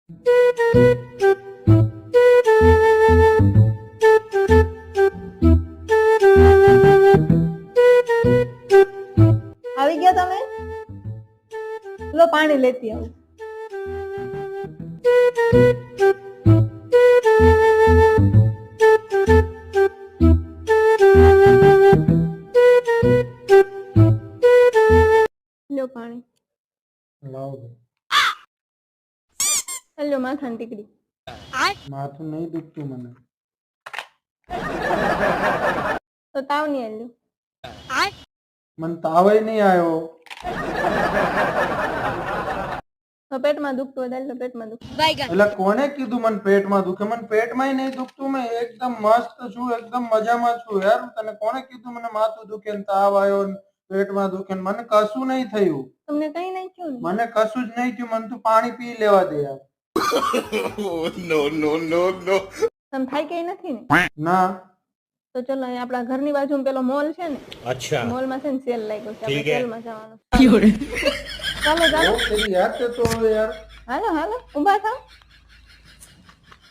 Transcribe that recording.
આવી ગયા તમે? લો પાણી લેતી આવું. લો પાણી. લાવ લો માથાની ટીકડી. માથું નહીં દુખતું મને. તો તાવ નહીં આલ્યો. મને તાવય નહીં આવ્યો. તો પેટમાં દુખતું હોય તો પેટમાં દુખતું. એટલે કોને કીધું મને પેટમાં દુખે? મને પેટમાં નહીં દુખતું. મેં એકદમ મસ્ત છું, એકદમ મજામાં છું યાર. તને કોને કીધું મને માથું દુખે ને તાવ આવ્યો ને પેટમાં દુખે? મને કશું નહીં થયું. તમને કઈ નહીં થયું ને? મને કશું જ નહીં થયું. મને તું પાણી પી લેવા દે યાર. તમે થાય કઈ નથી ને? ના. તો ચલો અહીં આપણા ઘરની બાજુમાં પેલો મોલ છે ને, अच्छा મોલ માં છે ને સેલ લાગ્યો છે, આપણે સેલમાં જવાનું. ઓ તેરી યાર તે તો હવે યાર. હાલો હાલો ઊભા થાવ.